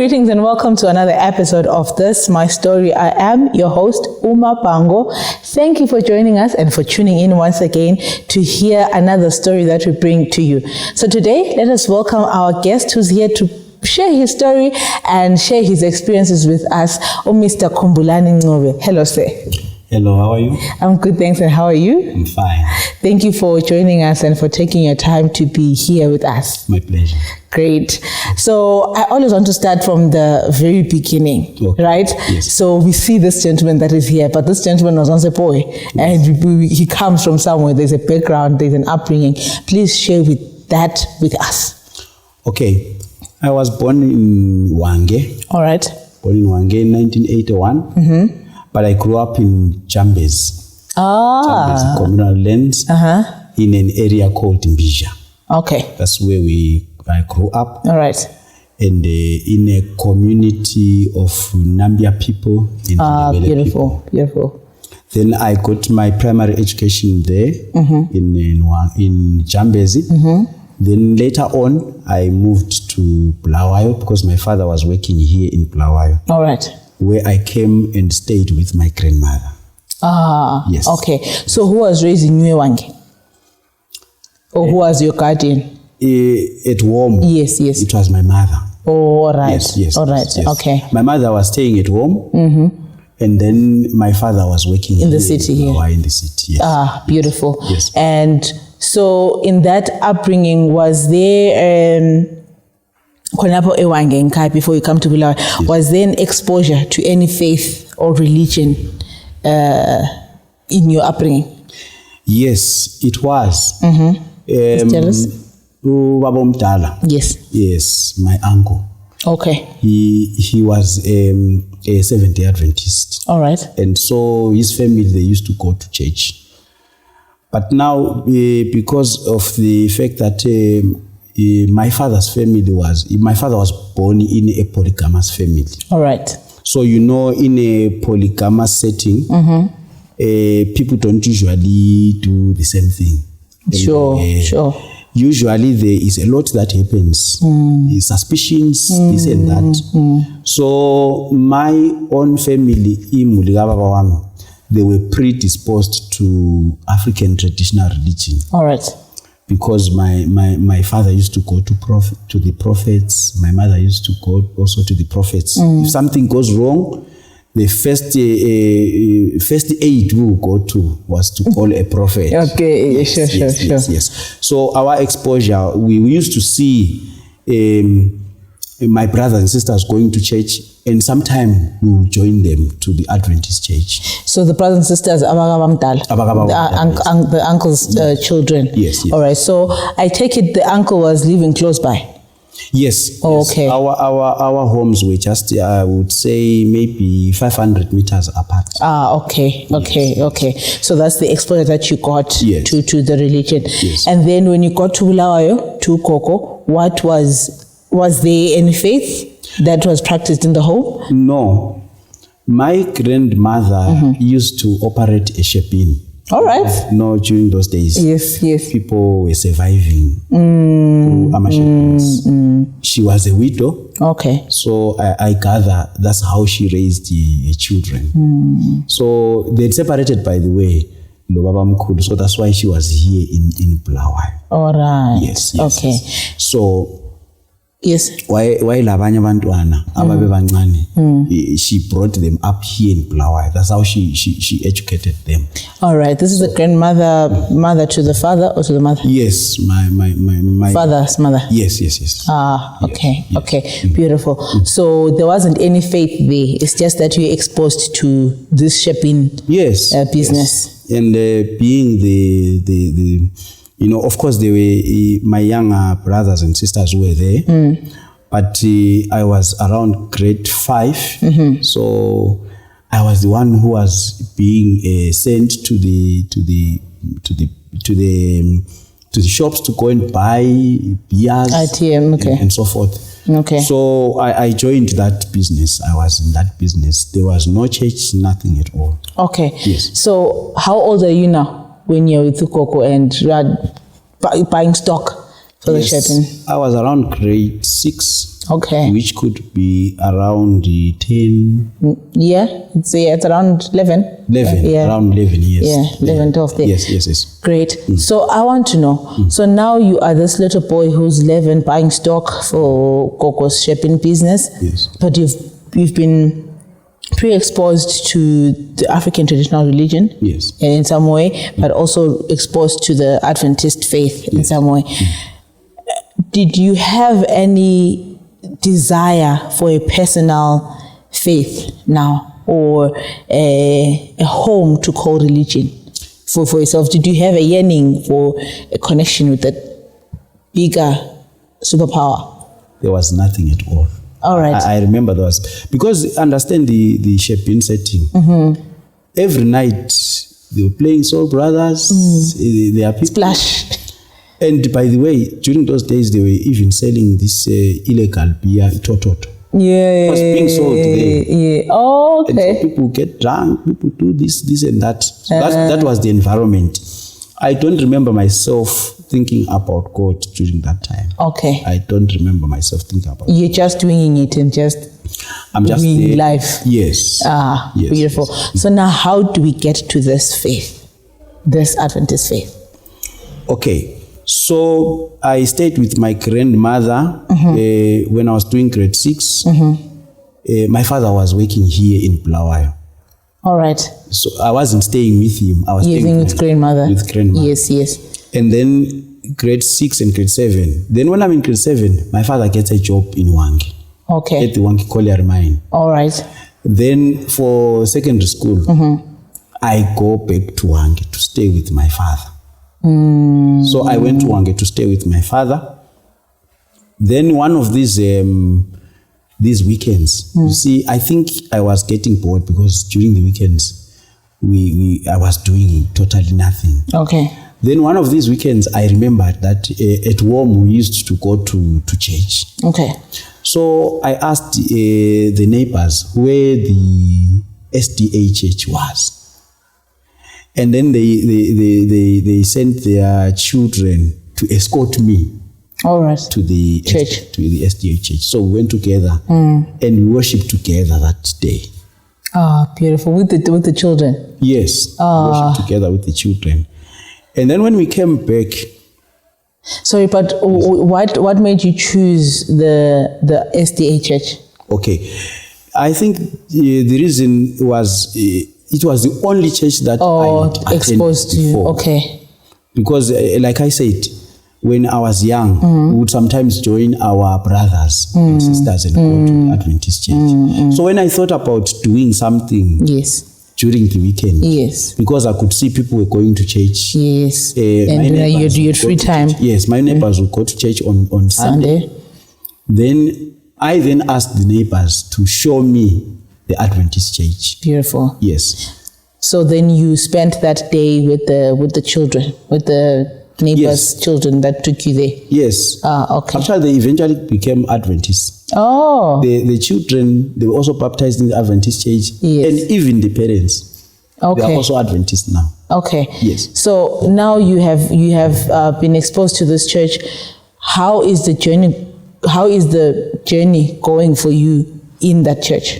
greetings and welcome to another episode of This My Story. I am your host, Uma Bango. Thank you for joining us and for tuning in once again to hear another story that we bring to you. So today, let us welcome our guest who's here to share his story and share his experiences with us, Mr. Khumbulani Ncube. Hello, sir. Hello, how are you? I'm good, thanks. And how are you? I'm fine. Thank you for joining us and for taking your time to be here with us. My pleasure. Great. So I always want to start from the very beginning, right? Yes. So we see this gentleman that is here, but this gentleman was once a boy, and he comes from somewhere. There's a background, there's an upbringing. Please share that with us. Okay. I was born in Wange. All right. Born in Wange in 1981. Mm-hmm. But I grew up in Chambezi. Chambezi communal lands in an area called Mbija. Okay. That's where I grew up. All right. And in a community of Nambia people. Beautiful, beautiful. Then I got my primary education there in Chambezi. Mm-hmm. Then later on, I moved to Bulawayo because my father was working here in Bulawayo. All right. Where I came and stayed with my grandmother. Yes. Okay. So who was raised in Nyewange? Or who was your guardian? At home. Yes. It was my mother. Oh, all right. Yes. All right. Yes. Okay. My mother was staying at home. Mm-hmm. And then my father was working in the city here. In the city, yes. Beautiful. Yes. And so in that upbringing, was there... before you come to Bulawayo, yes. Was there an exposure to any faith or religion in your upbringing? Yes, it was. Mm-hmm. Tell us. Yes, my uncle. Okay. He was a Seventh-day Adventist. All right. And so his family, they used to go to church. But now, because of the fact that my father was born in a polygamous family. All right. So, in a polygamous setting, people don't usually do the same thing. Sure. Usually there is a lot that happens. Suspicions, this and that. So my own family, they were predisposed to African traditional religion. All right. Because my father used to go to the prophets. My mother used to go also to the prophets. If something goes wrong, the first aid we would go to was to call a prophet. Okay, sure. Yes. So our exposure, we used to see my brothers and sisters going to church, and sometimes we will join them to the Adventist church. So the brothers and sisters, the uncle's children. Yes. All right. So I take it the uncle was living close by. Yes. Okay. Our homes were just, I would say, maybe 500 meters apart. Okay. So that's the exposure that you got to the religion. Yes. And then when you got to Bulawayo, to Koko, was there any faith that was practiced in the home? No. My grandmother used to operate a shebeen. All right. No, during those days. Yes. People were surviving through Amashebeens. She was a widow. Okay. So I gather that's how she raised the children. So they'd separated, by the way, so that's why she was here in Bulawayo. All right. Yes. Okay. So yes. Why labanye abantwana ababe bancane, she brought them up here in Bulawayo. That's how she educated them. All right. This is the mother to the father or to the mother? Yes, my father's mother. Yes. Okay. Yes. Okay. Beautiful. So there wasn't any faith there. It's just that you were exposed to this shaping business. Yes. And being the of course, they were my younger brothers and sisters were there, but I was around grade 5, so I was the one who was being sent to the shops to go and buy beers, ITM, and so forth. Okay. So I joined that business. I was in that business. There was no church, nothing at all. Okay. Yes. So how old are you now when you're with Ukoko and you are buying stock for the shaping? I was around grade 6. Okay. Which could be around the 10. Yeah, it's around 11. 11, yeah. Around 11 years. Yeah, 11, 12 there. Yes. Great. So I want to know, so now you are this little boy who's 11 buying stock for Gogo's shaping business. Yes. But you've been pre-exposed to the African traditional religion. Yes. In some way, but also exposed to the Adventist faith in some way. Did you have any desire for a personal faith now, or a home to call religion for yourself? Did you have a yearning for a connection with that bigger superpower? There was nothing at all. All right. I remember there was, because understand the shaping setting. Every night they were playing Soul Brothers. They are people. Splash. And by the way, during those days, they were even selling this illegal beer, Tototo. Yeah. It was being sold there. Yeah. Oh, okay. And so people get drunk, people do this and that. So that was the environment. I don't remember myself thinking about God during that time. Okay. I don't remember myself thinking about You're just doing it and I'm just doing life. Yes. Yes, beautiful. Yes. So now how do we get to this faith, this Adventist faith? Okay. So I stayed with my grandmother when I was doing grade 6. My father was working here in Bulawayo. All right. So I wasn't staying with him. I was staying with grandmother. With grandmother. Yes. And then grade 6 and grade 7. Then when I'm in grade 7, my father gets a job in Wangi. Okay. At the Wangi Colliery Mine. All right. Then for secondary school, I go back to Wangi to stay with my father. So I went to Wangi to stay with my father. Then one of these weekends, you see, I think I was getting bored because during the weekends, I was doing totally nothing. Okay. Then one of these weekends, I remembered that at home we used to go to church. Okay. So I asked the neighbors where the SDA church was. And then they sent their children to escort me. All right. To the church. To the SDA church. So we went together and we worshipped together that day. Ah, beautiful. With the children? Yes. We worshipped together with the children. And then when we came back. Sorry, but what made you choose the SDA church? Okay. I think the reason was it was the only church that I had exposed to you. Okay. Because like I said, when I was young, we would sometimes join our brothers and sisters and go to the Adventist church. So when I thought about doing something during the weekend, because I could see people were going to church. Yes. And you had free time. Yes, my neighbors would go to church on Sunday. Then I asked the neighbors to show me the Adventist church. Beautiful. Yes. So then you spent that day with the children, with the neighbors' children that took you there. Yes. Okay. Actually, they eventually became Adventists. Oh. The children, they were also baptized in the Adventist church. Yes. And even the parents. Okay. They are also Adventists now. Okay. Yes. So now you have been exposed to this church. How is the journey going for you in that church?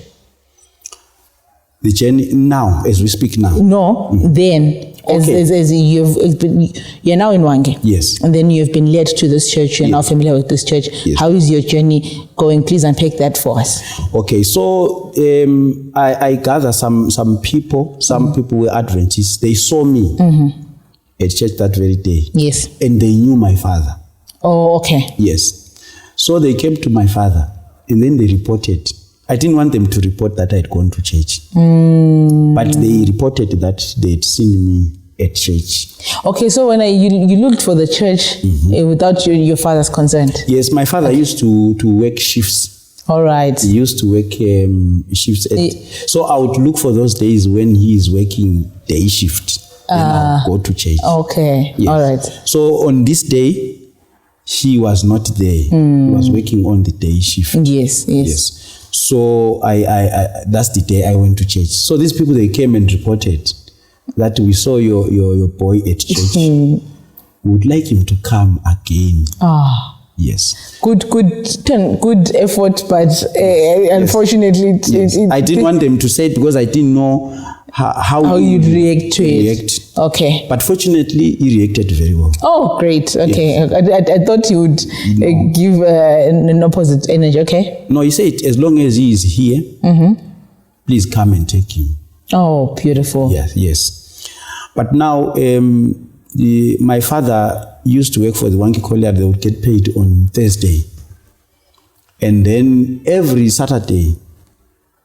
The journey now, as we speak now? No, then. Okay. As you're now in Wangi. Yes. And then you've been led to this church. You're now familiar with this church. Yes. How is your journey going? Please unpack that for us. Okay, so I gather some people. Some people were Adventists. They saw me at church that very day. Yes. And they knew my father. Oh, okay. Yes. So they came to my father and then they reported. I didn't want them to report that I had gone to church. But they reported that they had seen me at church. Okay, so when you looked for the church without your father's consent? Yes, my father used to work shifts. All right. He used to work shifts. So I would look for those days when he is working day shift. And I would go to church. Okay, yes. All right. So on this day, he was not there. He was working on the day shift. Yes. So I that's the day I went to church. So these people, they came and reported that we saw your boy at church. we would like him to come again. Yes. Good effort, but unfortunately, I didn't want them to say it because I didn't know how you'd react to it. Okay. But fortunately, he reacted very well. Oh, great. Okay. Yes. I thought you would give an opposite energy. Okay. No, he said, as long as he is here, please come and take him. Oh, beautiful. Yes. But now, my father used to work for the Wanky Collier. They would get paid on Thursday. And then every Saturday,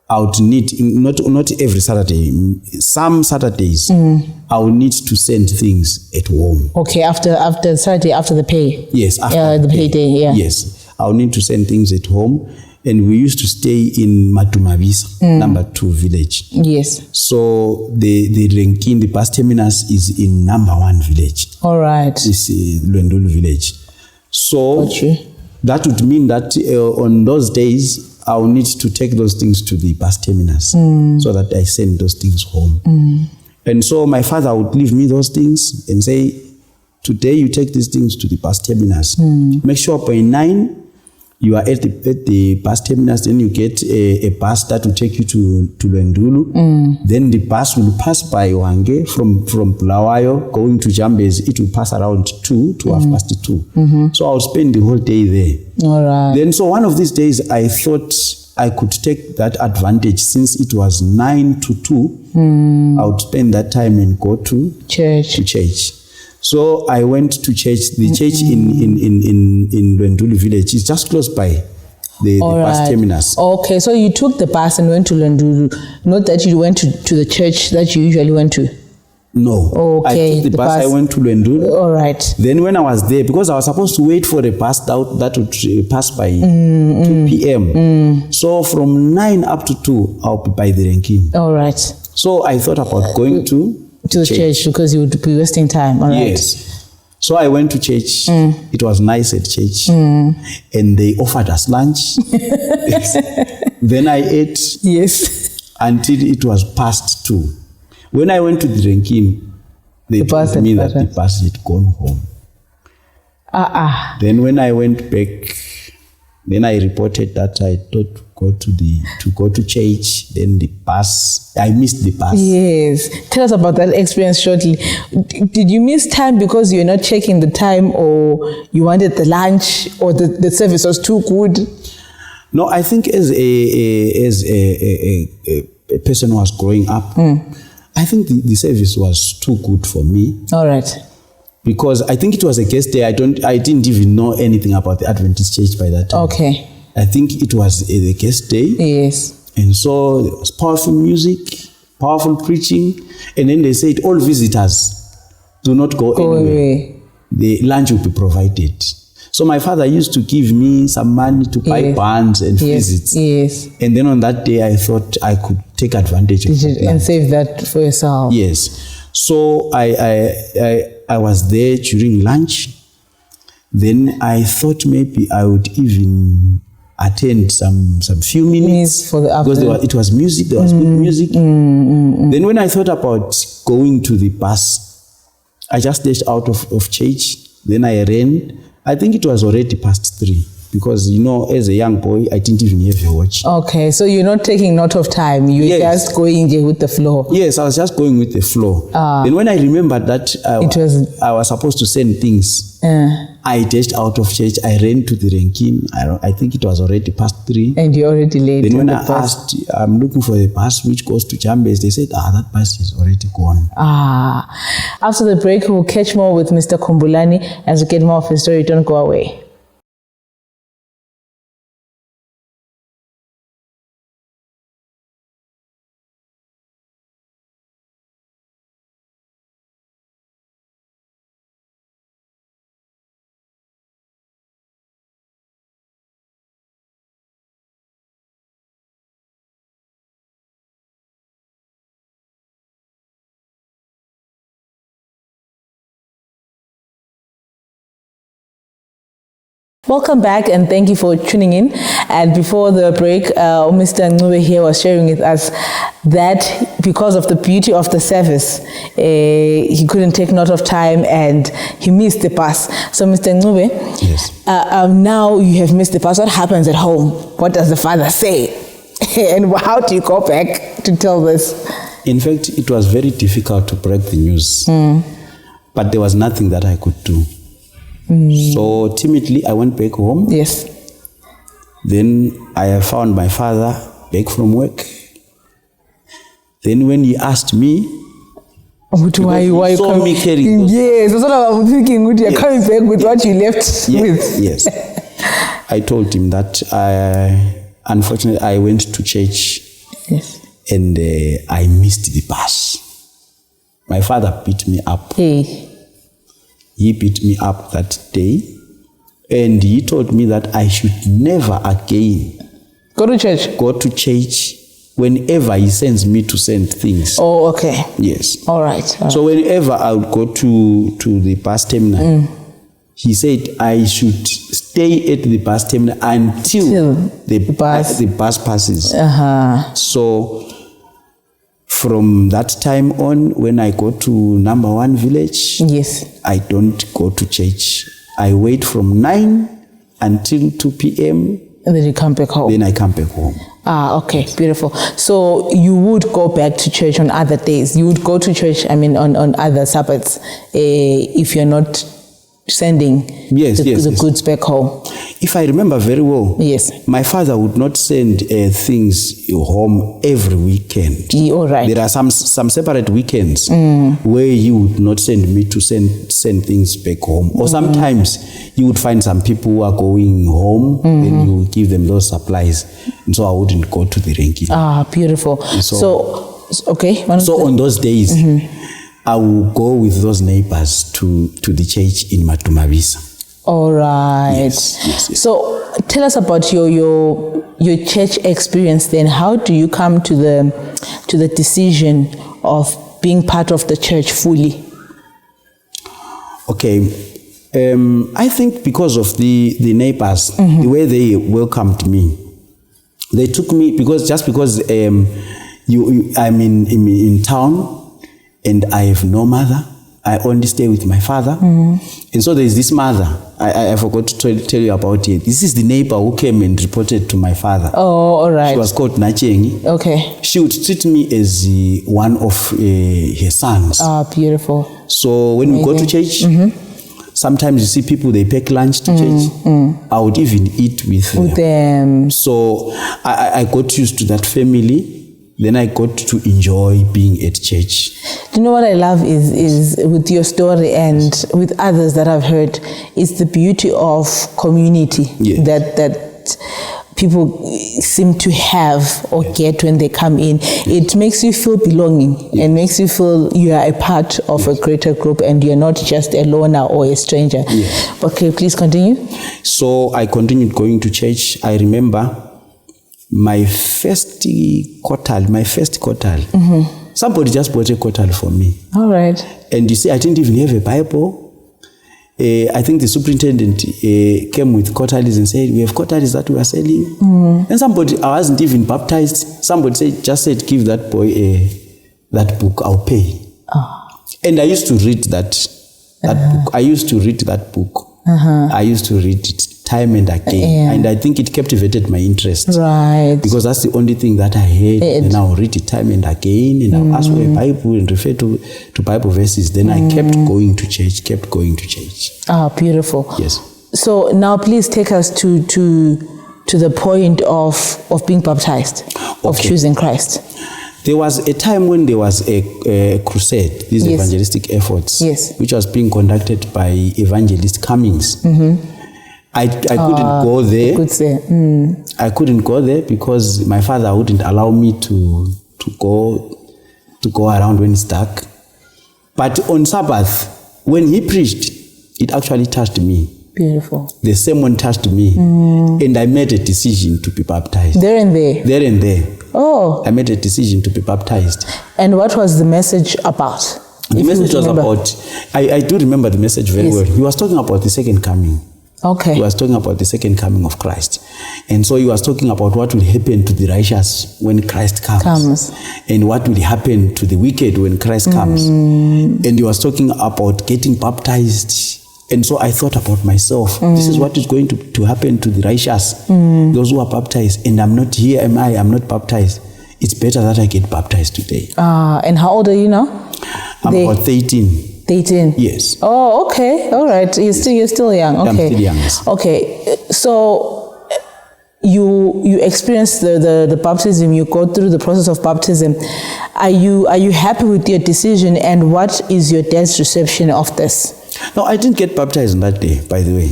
I would need, not every Saturday, some Saturdays, I would need to send things at home. Okay, after Saturday, after the pay? Yes, after the payday, yeah. Yes, I would need to send things at home. And we used to stay in Matumavisa, number 2 village. Yes. So the Renkin, the bus terminus is in number 1 village. All right. It's Lwendulu village. So that would mean that on those days, I will need to take those things to the bus terminus so that I send those things home. And so my father would leave me those things and say, today you take these things to the bus terminus. Make sure by 9 you are at the bus terminus, then you get a bus that will take you to Lwendulu. Then the bus will pass by Wange from Bulawayo going to Jambes. It will pass around 2 to 2:30. So I'll spend the whole day there. All right. Then so one of these days I thought I could take that advantage since it was 9 to 2. I would spend that time and go to church. So I went to church. The church in Lwendulu village is just close by the bus terminus. Okay, so you took the bus and went to Lwendulu. Not that you went to the church that you usually went to. No. Okay. I took the bus. I went to Lwendulu. All right. Then when I was there, because I was supposed to wait for the bus that would pass by 2 p.m. So from 9 up to 2, I'll be by the Renkin. All right. So I thought about going to the church because you would be wasting time. All right. Yes. So I went to church. It was nice at church. And they offered us lunch. Then I ate. Yes. Until it was past 2. When I went to the Renkin, they told me that the bus had gone home. Then when I went back, then I reported that I thought to go to church. Then the bus, I missed the bus. Yes. Tell us about that experience shortly. Did you miss time because you're not checking the time, or you wanted the lunch, or the service was too good? No, I think as a person who was growing up, I think the service was too good for me. All right. Because I think it was a guest day. I didn't even know anything about the Adventist church by that time. Okay. I think it was a guest day. Yes. And so there was powerful music, powerful preaching. And then they said, all visitors do not go anywhere. Away. The lunch will be provided. So my father used to give me some money to buy buns and visits. Yes. And then on that day, I thought I could take advantage of it and save that for yourself. Yes. So I was there during lunch. Then I thought maybe I would even attend some few minutes for the afternoon. Because it was music. There was good music. Then when I thought about going to the bus, I just dashed out of church. Then I ran. I think it was already past 3 because, as a young boy, I didn't even have a watch. Okay, so you're not taking note of time. You're just going with the flow. Yes, I was just going with the flow. Then when I remembered that I was supposed to send things, I dashed out of church. I ran to the Renkin. I think it was already past 3. And you're already late. Then when I asked, I'm looking for the bus which goes to Jambes, they said, that bus is already gone. After the break, we'll catch more with Mr. Khumbulani as we get more of his story. Don't go away. Welcome back and thank you for tuning in. And before the break, Mr. Ncube here was sharing with us that because of the beauty of the service, he couldn't take note of time and he missed the bus. So Mr. Ncube, yes. Now you have missed the bus. What happens at home? What does the father say? And how do you go back to tell this? In fact, it was very difficult to break the news, but there was nothing that I could do. So timidly, I went back home. Yes. Then I found my father back from work. Then when he asked me, why you saw me carrying those. Yes, that's what I was thinking. You're coming back with what you left with. Yes. I told him that unfortunately I went to church. Yes. And I missed the bus. My father beat me up. Hey. He beat me up that day. And he told me that I should never again go to church whenever he sends me to send things. Oh, okay. Yes. All right. So whenever I would go to the bus terminal, he said I should stay at the bus terminal until the bus passes. So from that time on, when I go to number 1 village, yes, I don't go to church. I wait from 9 until 2 p.m. And then you come back home. Then I come back home. Okay, beautiful. So you would go back to church on other days. You would go to church, on other Sabbaths, if you're not sending the goods back home. If I remember very well, yes, my father would not send things home every weekend. All right. There are some separate weekends where he would not send me to send things back home. Or sometimes you would find some people who are going home, then you give them those supplies. And so I wouldn't go to the ranking. Beautiful. So okay. So on those days, I will go with those neighbors to the church in Matumavisa. All right. Yes. So tell us about your church experience then. How do you come to the decision of being part of the church fully? Okay. I think because of the neighbors, the way they welcomed me, they took me because I'm in town and I have no mother. I only stay with my father. And so there's this mother. I forgot to tell you about it. This is the neighbor who came and reported to my father. Oh, all right. She was called Nachengi. Okay. She would treat me as one of her sons. Beautiful. So when we go to church, sometimes you see people, they pack lunch to church. I would even eat with them. So I got used to that family. Then I got to enjoy being at church. Do you know what I love is with your story and with others that I've heard, is the beauty of community that people seem to have or get when they come in. It makes you feel belonging and makes you feel you are a part of a greater group and you're not just a loner or a stranger. Okay, please continue. So I continued going to church. I remember my first quartal, somebody just bought a quartal for me. All right. And you see, I didn't even have a Bible. I think the superintendent came with quarterlies and said, we have quarterlies that we are selling. And somebody, I wasn't even baptized. Somebody just said, give that boy that book, I'll pay. And I used to read that book. I used to read that book. I used to read it time and again. And I think it captivated my interest. Right. Because that's the only thing that I had. And I'll read it time and again. And I'll ask for a Bible and refer to Bible verses. Then I kept going to church. Beautiful. Yes. So now please take us to the point of being baptized, of choosing Christ. There was a time when there was a crusade, these evangelistic efforts, which was being conducted by Evangelist Cummings. I couldn't go there. I couldn't go there because my father wouldn't allow me to go around when it's dark. But on Sabbath, when he preached, it actually touched me. Beautiful. The sermon touched me, and I made a decision to be baptized. There and there. Oh. I made a decision to be baptized. And what was the message about? The message was about, I do remember the message very well. He was talking about the second coming. Okay. He was talking about the second coming of Christ. And so he was talking about what will happen to the righteous when Christ comes. And what will happen to the wicked when Christ comes. And he was talking about getting baptized. And so I thought about myself, this is what is going to happen to the righteous, those who are baptized. And I'm not here, I'm not baptized. It's better that I get baptized today. And how old are you now? I'm about 13. 13? Yes. Oh, okay. All right. You're still young. Okay. I'm still young. Yes. Okay. So you experience the baptism, you go through the process of baptism. Are you happy with your decision, and what is your dad's reception of this? No, I didn't get baptized on that day, by the way.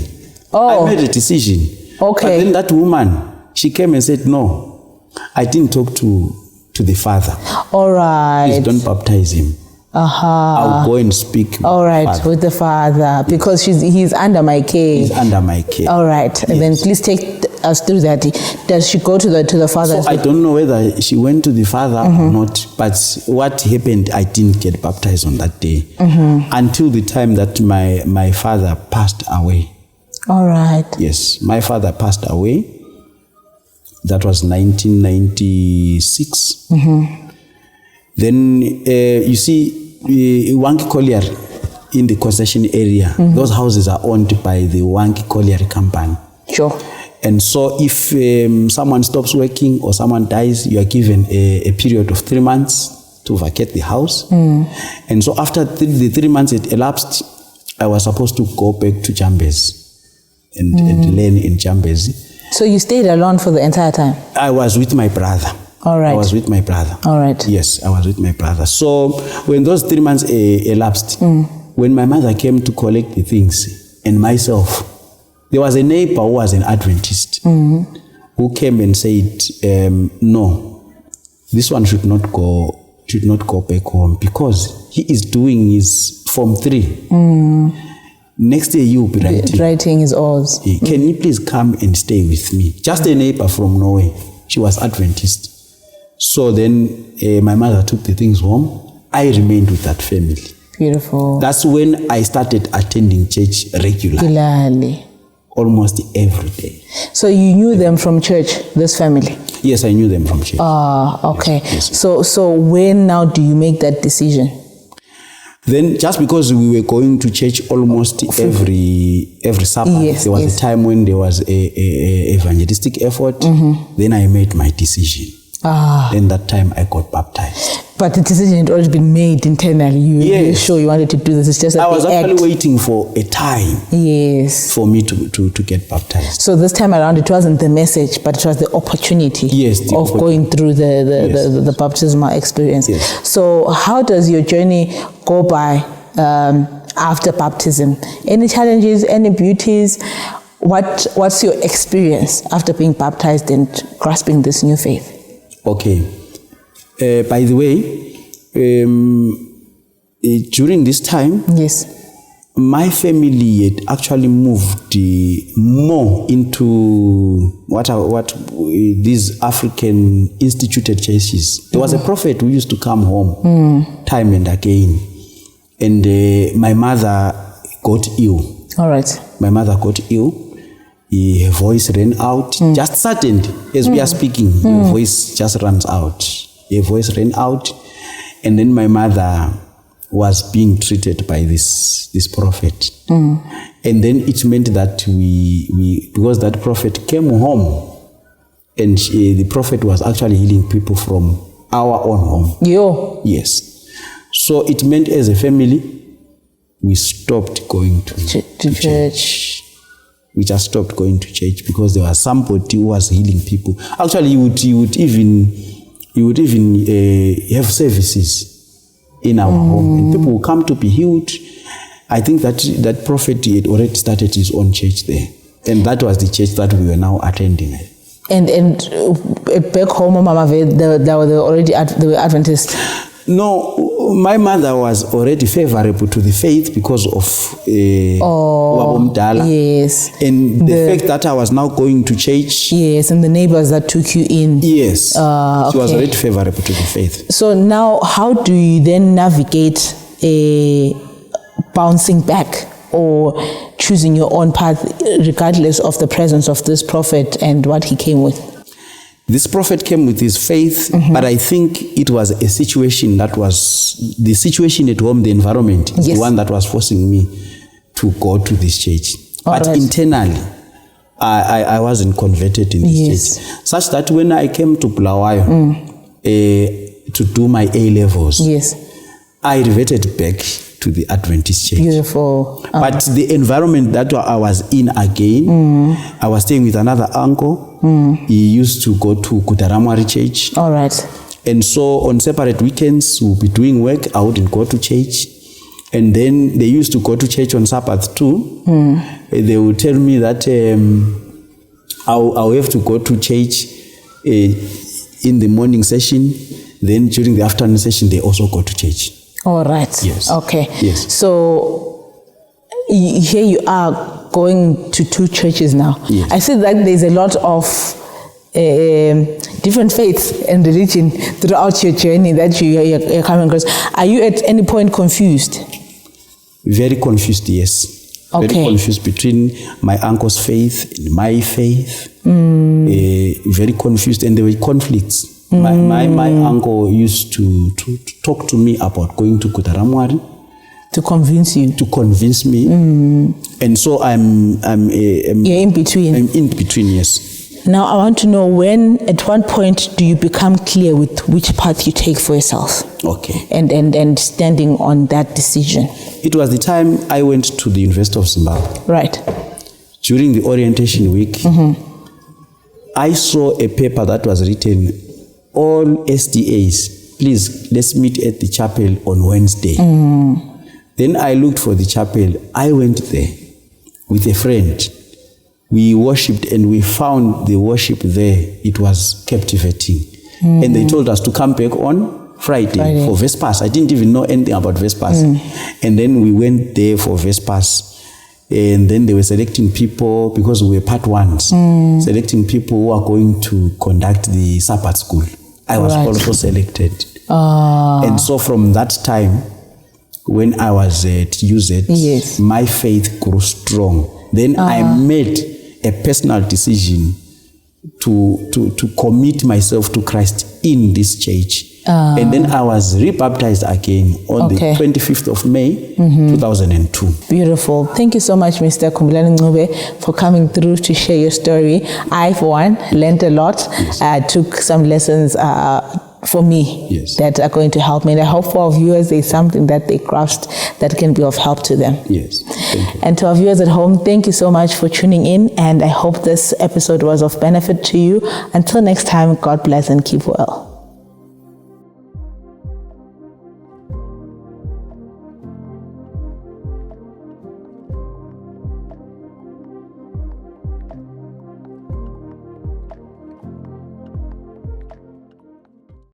Oh. I made a decision. Okay. But then that woman, she came and said, no, I didn't talk to the father. All right. Please don't baptize him. I'll go and speak. All right, with the father, because he's under my care. He's under my care. All right, yes. And then please take us through that. Does she go to the father? So I don't know whether she went to the father or not, but what happened, I didn't get baptized on that day until the time that my father passed away. All right. Yes, my father passed away. That was 1996. Then you see, Wangi Collier in the concession area, those houses are owned by the Wangi Collier company. Sure. And so if someone stops working or someone dies, you are given a period of 3 months to vacate the house. And so after the 3 months had elapsed, I was supposed to go back to Chambers and learn in Chambers. So you stayed alone for the entire time? I was with my brother. All right. I was with my brother. All right. Yes, I was with my brother. So when those 3 months elapsed, when my mother came to collect the things and myself, there was a neighbor who was an Adventist who came and said, no, this one should not go back home because he is doing his Form 3. Next day you will be writing his O's. Can you please come and stay with me? Just a neighbor from Norway. She was Adventist. So then my mother took the things home. I remained with that family. Beautiful. That's when I started attending church regularly. Almost every day. So you knew them from church, this family? Yes, I knew them from church. Okay. Yes. So when now do you make that decision? Then just because we were going to church almost every Sabbath, there was a time when there was a evangelistic effort. Then I made my decision. Then that time I got baptized. But the decision had already been made internally. You were sure you wanted to do this. It's just I was actually waiting for a time for me to get baptized. So this time around it wasn't the message, but it was the opportunity of going through the baptismal experience. Yes. So how does your journey go by after baptism? Any challenges, any beauties? What's your experience after being baptized and grasping this new faith? Okay. By the way, during this time, my family had actually moved more into what these African instituted churches. There was a prophet who used to come home time and again, and my mother got ill. All right. My mother got ill. Her voice ran out, just suddenly, as we are speaking, her voice just runs out. Her voice ran out, and then my mother was being treated by this prophet. And then it meant that we because that prophet came home, and the prophet was actually healing people from our own home. Yes. So it meant as a family, we stopped going to church. We just stopped going to church because there was somebody who was healing people. Actually, he would even have services in our home, and people would come to be healed. I think that prophet had already started his own church there, and that was the church that we were now attending. And back home, Mama, they were Adventists. No, my mother was already favorable to the faith because of Wabomdala. Yes. And the fact that I was now going to church. Yes, and the neighbors that took you in. Yes. She was already favorable to the faith. So now how do you then navigate bouncing back or choosing your own path regardless of the presence of this prophet and what he came with? This prophet came with his faith, but I think it was a situation that was, the situation at home, the environment, is the one that was forcing me to go to this church. But internally, I wasn't converted in this church. Such that when I came to Bulawayo to do my A-levels, I reverted back to the Adventist church. Beautiful. But the environment that I was in again, I was staying with another uncle. He used to go to Kutaramwari church. All right. And so on separate weekends, we'll be doing work. I wouldn't go to church. And then they used to go to church on Sabbath too. They would tell me that I'll have to go to church in the morning session. Then during the afternoon session, they also go to church. All right. Yes. Okay. Yes. So here you are going to 2 churches now. Yes. I see that there's a lot of different faiths and religion throughout your journey that you're coming across. Are you at any point confused? Very confused, yes. Okay. Very confused between my uncle's faith and my faith. Very confused, and there were conflicts. My uncle used to talk to me about going to Kutaramwari. To convince you? To convince me. And so I'm you're in between? I'm in between, yes. Now I want to know at what point do you become clear with which path you take for yourself? Okay. And standing on that decision? It was the time I went to the University of Zimbabwe. Right. During the orientation week, I saw a paper that was written, all SDAs, please, let's meet at the chapel on Wednesday. Then I looked for the chapel. I went there with a friend. We worshipped and we found the worship there. It was captivating. And they told us to come back on Friday for Vespers. I didn't even know anything about Vespers. And then we went there for Vespers. And then they were selecting people, because we were part ones, selecting people who are going to conduct the Sabbath school. I was also selected. And so from that time, when I was at UZ, my faith grew strong. Then I made a personal decision to commit myself to Christ in this church. And then I was rebaptized again on the 25th of May, 2002. Beautiful. Thank you so much, Mr. Khumbulani Ncube, for coming through to share your story. I, for one, learned a lot. I took some lessons for me that are going to help me. And I hope for our viewers there's something that they grasped that can be of help to them. Yes. Thank you. And to our viewers at home, thank you so much for tuning in. And I hope this episode was of benefit to you. Until next time, God bless and keep well.